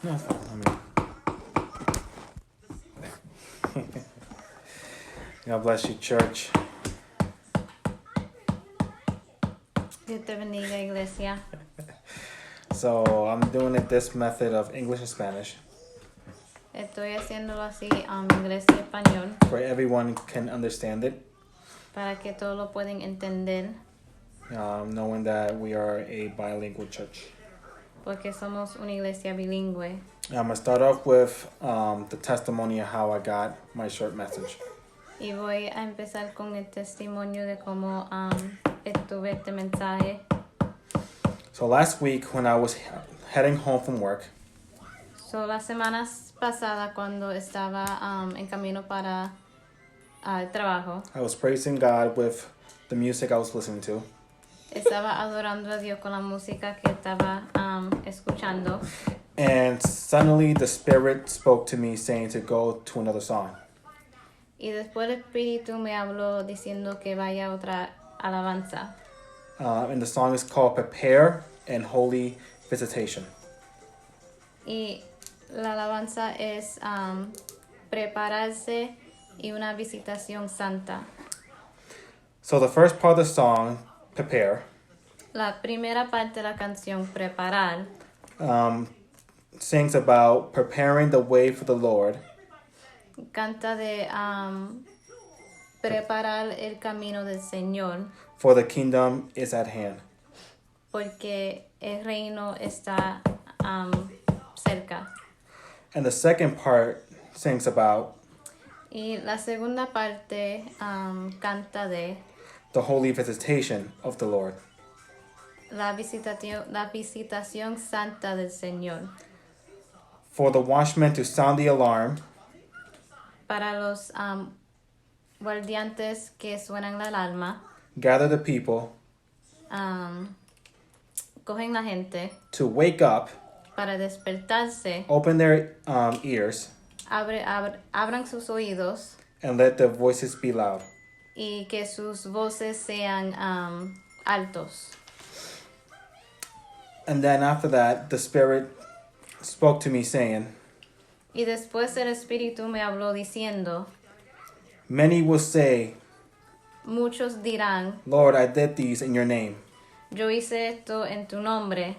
No, it's fine. God bless you, church. Dios te bendiga, iglesia. So I'm doing it this method of English and Spanish, Estoy haciéndolo así, inglés y español, where everyone can understand it, para que todos lo puedan entender, knowing that we are a bilingual church. porque somos una iglesia bilingüe. I'm going to start off with the testimony of how I got my short message. Y voy a empezar con el testimonio de cómo estuve este mensaje. So last week when I was heading home from work, So, las semanas pasadas, cuando estaba en camino para el trabajo, I was praising God with the music I was listening to. estaba adorando a Dios con la música que estaba escuchando. And suddenly the Spirit spoke to me saying to go to another song. Y después el Espíritu me habló diciendo que vaya a otra alabanza. And the song is called Prepare and Holy Visitation. Y la alabanza es prepararse y una visitación santa. So the first part of the song, Prepare, La primera parte de la canción, Preparar, sings about preparing the way for the Lord, canta de preparar el camino del Señor, for the kingdom is at hand. porque el reino está cerca. And the second part sings about Y la segunda parte canta de the holy visitation of the Lord. la visitación santa del Señor. For the watchmen to sound the alarm, Para los guardiantes que suenan la alarma, gather the people, cogen la gente to wake up, para despertarse, open their ears, abran sus oídos and let their voices be loud. y que sus voces sean altos. And then after that, the Spirit spoke to me saying, Y después el Espíritu me habló diciendo, many will say, muchos dirán, Lord, I did these in your name. yo hice esto en tu nombre,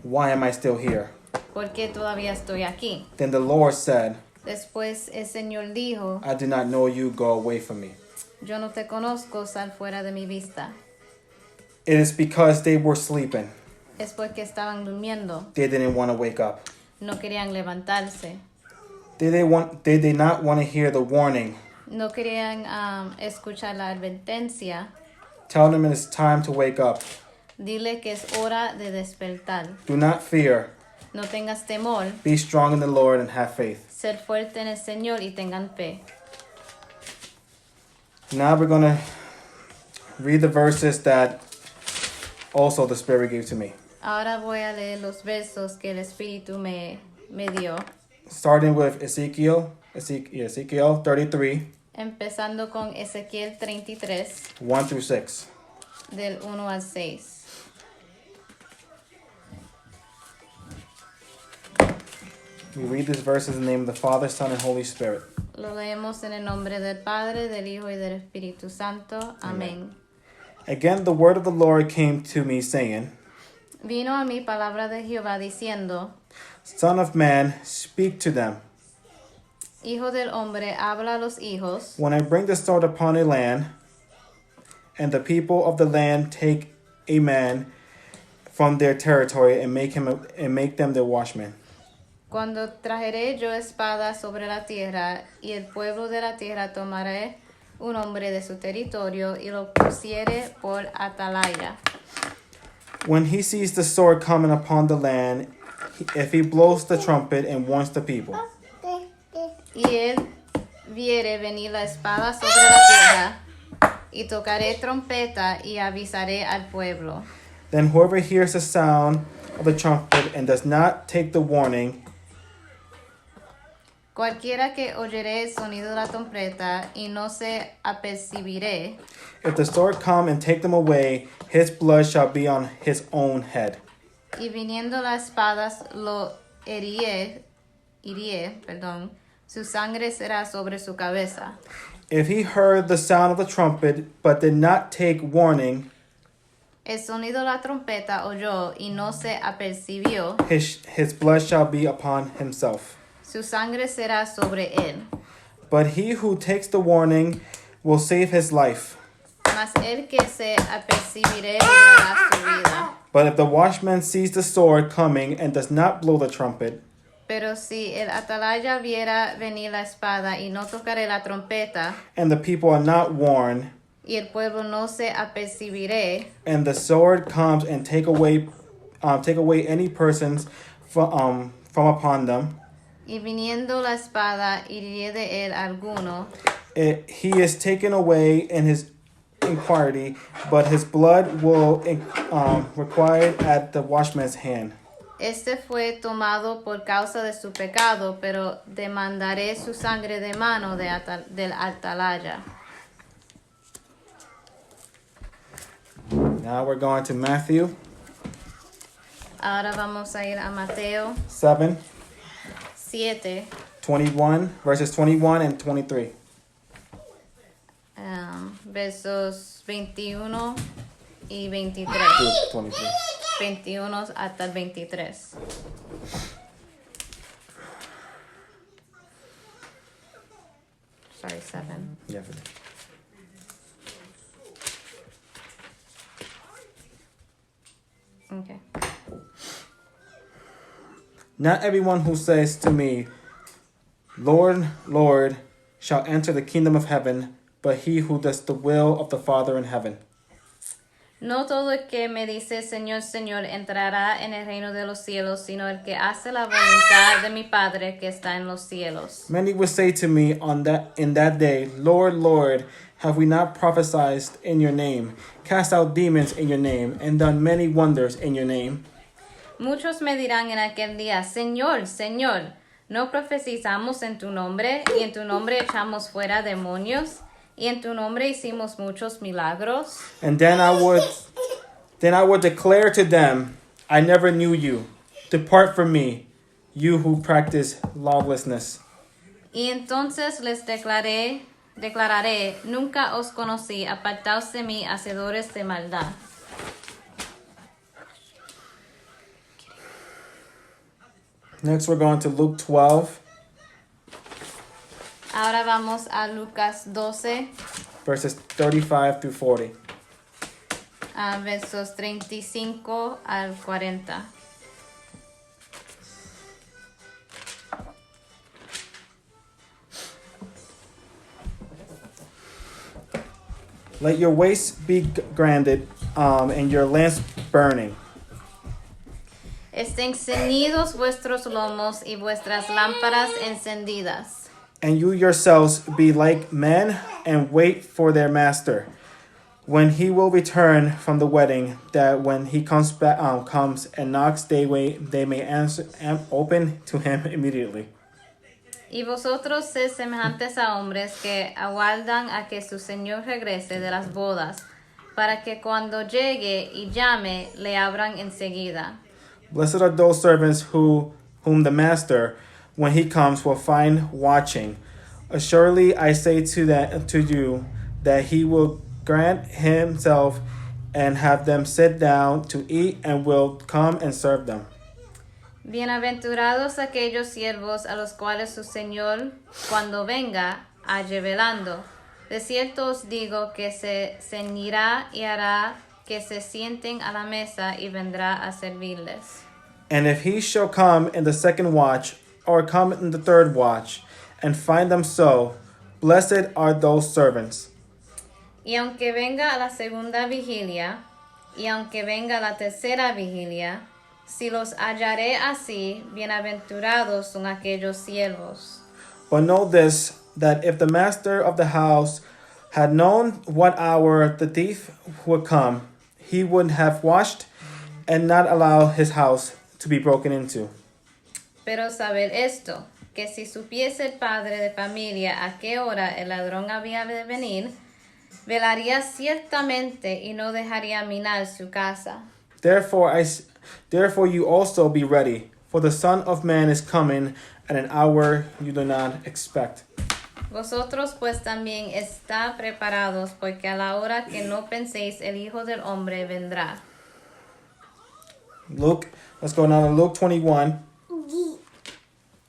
Why am I still here? ¿por qué todavía estoy aquí? Then the Lord said, Después el Señor dijo, I do not know you, go away from me. yo no te conozco, sal fuera de mi vista. It is because they were sleeping. Es porque estaban durmiendo, They didn't want to wake up. no querían levantarse, They did not want to hear the warning. no querían escuchar la advertencia. Tell them it is time to wake up. Dile que es hora de despertar. Do not fear. No tengas temor, Be strong in the Lord and have faith. ser fuerte en el Señor y tengan fe. Now we're going to read the verses that also the Spirit gave to me. Ahora voy a leer los versos que el Espíritu me dio. Starting with Ezekiel 33, Empezando con Ezequiel 33, 1 through 6. del 1 al 6. We read these verses in the name of the Father, Son, and Holy Spirit. Lo leemos en el nombre del Padre, del Hijo y del Espíritu Santo. Amén. Again, the word of the Lord came to me, saying, Vino a mí palabra de Jehová diciendo, Son of man, speak to them. Hijo del hombre, habla a los hijos, When I bring the sword upon a land, and the people of the land take a man from their territory and make them their watchman. cuando trajeré yo espada sobre la tierra, y el pueblo de la tierra tomaré un hombre de su territorio y lo pusiere por atalaya. When he sees the sword coming upon the land, if he blows the trumpet and warns the people, Y él viere venir la espada sobre la tierra, y tocaré trompeta y avisaré al pueblo. then whoever hears the sound of the trumpet and does not take the warning, Cualquiera que oyere el sonido de la trompeta y no se apercibiré, if the sword come and take them away, his blood shall be on his own head. y viniendo la espada lo irie, su sangre será sobre su cabeza. If he heard the sound of the trumpet, but did not take warning, El sonido de la trompeta oyó y no se apercibió, his blood shall be upon himself. su sangre será sobre él. But he who takes the warning will save his life. Mas el que se apercibiré librará su vida. But if the watchman sees the sword coming and does not blow the trumpet, Pero si el atalaya viera venir la espada y no tocaré la trompeta, and the people are not warned, y el pueblo no se apercibiré, and the sword comes and take away any persons from upon them, y viniendo la espada hiriere de él alguno, he is taken away in his inquiry, but his blood will required at the watchman's hand. este fue tomado por causa de su pecado, pero demandaré su sangre de mano del atalaya. Now we're going to Matthew Ahora vamos a ir a Mateo 7, 7, 21, verses 21 and 23. Versos 21 y 23. 23. 21 hasta el 23. Sorry, 7. Yeah. Okay. Not everyone who says to me, Lord, Lord, shall enter the kingdom of heaven, but he who does the will of the Father in heaven. No todo el que me dice Señor, Señor entrará en el reino de los cielos, sino el que hace la voluntad de mi Padre que está en los cielos. Many will say to me in that day, Lord, Lord, have we not prophesied in your name, cast out demons in your name, and done many wonders in your name? Muchos me dirán en aquel día, Señor, Señor, ¿no profetizamos en tu nombre, y en tu nombre echamos fuera demonios, y en tu nombre hicimos muchos milagros? And then I would declare to them, I never knew you. Depart from me, you who practice lawlessness. Y entonces les declararé, nunca os conocí, apartaos de mí, hacedores de maldad. Next, we're going to Luke 12, Ahora vamos a Lucas 12, verses 35 through 40. Versos 35 al 40. Let your waists be granted, and your lamps burning. Estén ceñidos vuestros lomos y vuestras lámparas encendidas. And you yourselves be like men, and wait for their master, when he will return from the wedding, that when he comes and knocks, they may answer and open to him immediately. Y vosotros sed semejantes a hombres que aguardan a que su Señor regrese de las bodas, para que cuando llegue y llame, le abran enseguida. Blessed are those servants whom the master, when he comes, will find watching. Assuredly, I say to you that he will grant himself and have them sit down to eat, and will come and serve them. Bienaventurados aquellos siervos a los cuales su Señor, cuando venga, halle velando. De cierto os digo que se ceñirá y hará que se sienten a la mesa y vendrá a servirles. And if he shall come in the second watch, or come in the third watch, and find them so, blessed are those servants. Y aunque venga a la segunda vigilia, y aunque venga la tercera vigilia, si los hallaré así, bienaventurados son aquellos siervos. But know this, that if the master of the house had known what hour the thief would come, he would have watched and not allow his house to be broken into. Pero saber esto, que si supiese el padre de familia a qué hora el ladrón había de venir, velaría ciertamente y no dejaría minar su casa. Therefore you also be ready, for the Son of Man is coming at an hour you do not expect. Vosotros pues también está preparados, porque a la hora que no penséis el Hijo del Hombre vendrá. Luke, let's go now to Luke 21,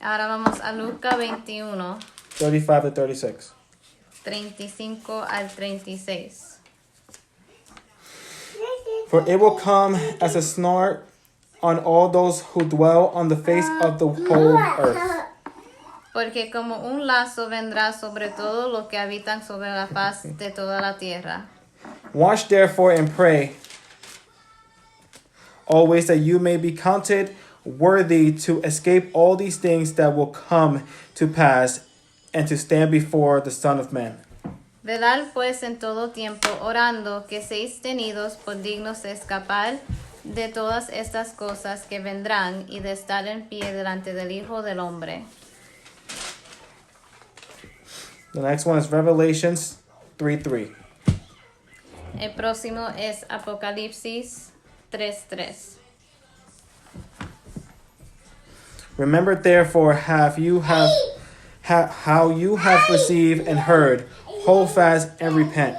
Ahora vamos a Lucas 21, 35 to 36. 35 al 36. For it will come as a snare on all those who dwell on the face of the whole earth. Porque como un lazo vendrá sobre todo los que habitan sobre la faz de toda la tierra. Watch therefore and pray always that you may be counted worthy to escape all these things that will come to pass and to stand before the Son of Man. Velad pues en todo tiempo orando que seáis tenidos por dignos de escapar de todas estas cosas que vendrán y de estar en pie delante del Hijo del Hombre. The next one is Revelations 3:3. El próximo es Apocalipsis 3:3. Remember therefore how you have received and heard, hold fast and repent.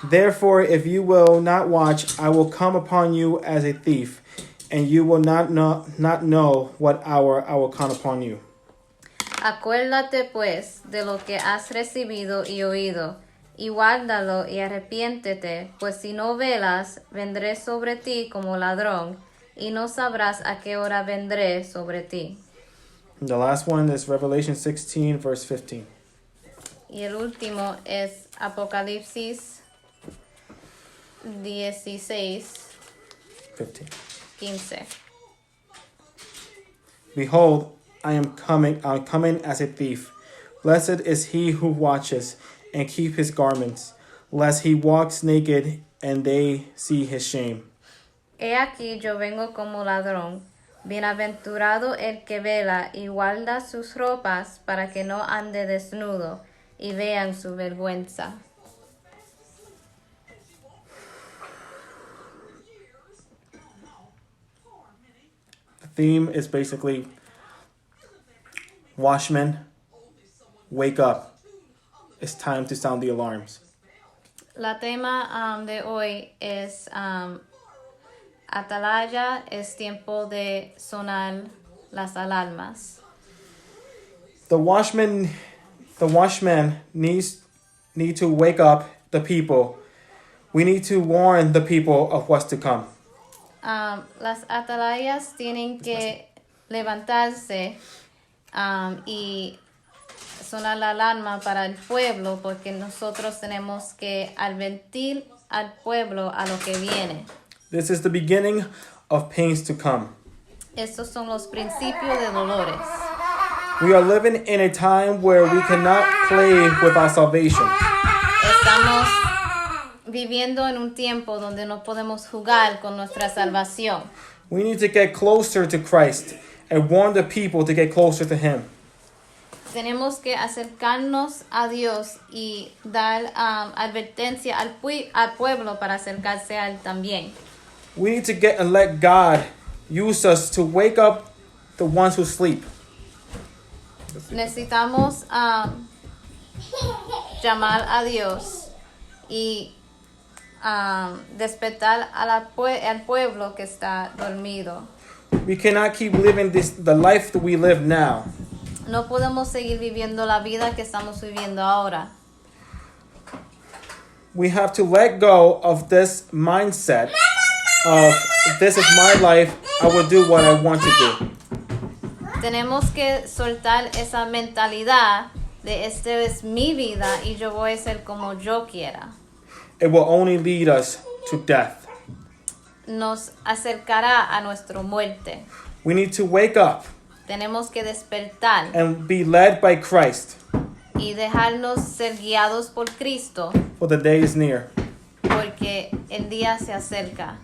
Therefore, if you will not watch, I will come upon you as a thief, and you will not know what hour I will come upon you. Acuérdate pues de lo que has recibido y oído, y guárdalo y arrepiéntete, pues si no velas, vendré sobre ti como ladrón, y no sabrás a qué hora vendré sobre ti. And the last one is Revelation 16, verse 15. Y el último es Apocalipsis 16, 15. Behold, I am coming as a thief. Blessed is he who watches and keep his garments, lest he walks naked and they see his shame. He aquí yo vengo como ladrón. Bienaventurado el que vela y guarda sus ropas para que no ande desnudo y vean su vergüenza. The theme is basically Watchmen, wake up. It's time to sound the alarms. La tema de hoy es Atalaya, es tiempo de sonar las alarmas. The watchman need to wake up the people. We need to warn the people of what's to come. Las atalayas tienen que levantarse y sonar la alarma para el pueblo, porque nosotros tenemos que advertir al pueblo a lo que viene. This is the beginning of pains to come. Estos son los principios de dolores. We are living in a time where we cannot play with our salvation. Estamos viviendo en un tiempo donde no podemos jugar con nuestra salvación. We need to get closer to Christ and warn the people to get closer to Him. Tenemos que acercarnos a Dios y dar advertencia al pueblo para acercarse a Él también. We need to get and let God use us to wake up the ones who sleep. Necesitamos llamar a Dios y despertar al pueblo que está dormido. We cannot keep living the life that we live now. No podemos seguir viviendo la vida que estamos viviendo ahora. We have to let go of this mindset of this is my life, I will do what I want to do. Tenemos que soltar esa mentalidad de esta es mi vida y yo voy a ser como yo quiera. It will only lead us to death. Nos acercará a nuestra muerte. We need to wake up Tenemos que despertar and be led by Christ, y dejarnos ser guiados por Cristo, for the day is near. porque el día se acerca.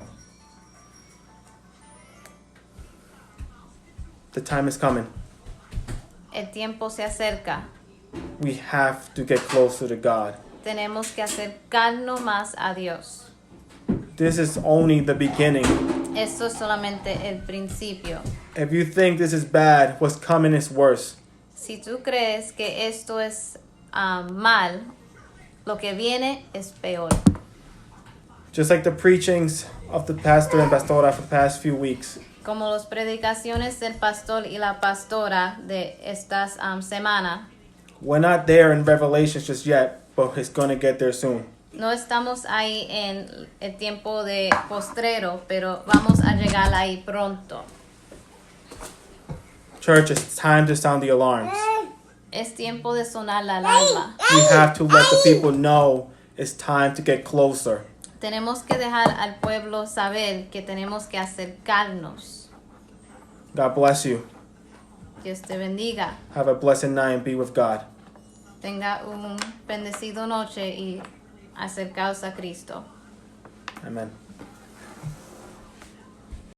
The time is coming. El tiempo se acerca. We have to get closer to God. Tenemos que acercarnos más a Dios. This is only the beginning Esto es solamente el principio. If you think this is bad, what's coming is worse. Si tú crees que esto es mal, lo que viene es peor. Just like the preachings of the pastor and pastora for the past few weeks. Como las predicaciones del pastor y la pastora de estas semanas. We're not there in Revelations just yet, but it's going to get there soon. No estamos ahí en el tiempo de postrero, pero vamos a llegar ahí pronto. Church, it's time to sound the alarms. Es tiempo de sonar la alarma. We have to let the people know it's time to get closer. Tenemos que dejar al pueblo saber que tenemos que acercarnos. God bless you. Dios te bendiga. Have a blessed night and be with God. Tenga un bendecido noche y acercaos a Cristo. Amen.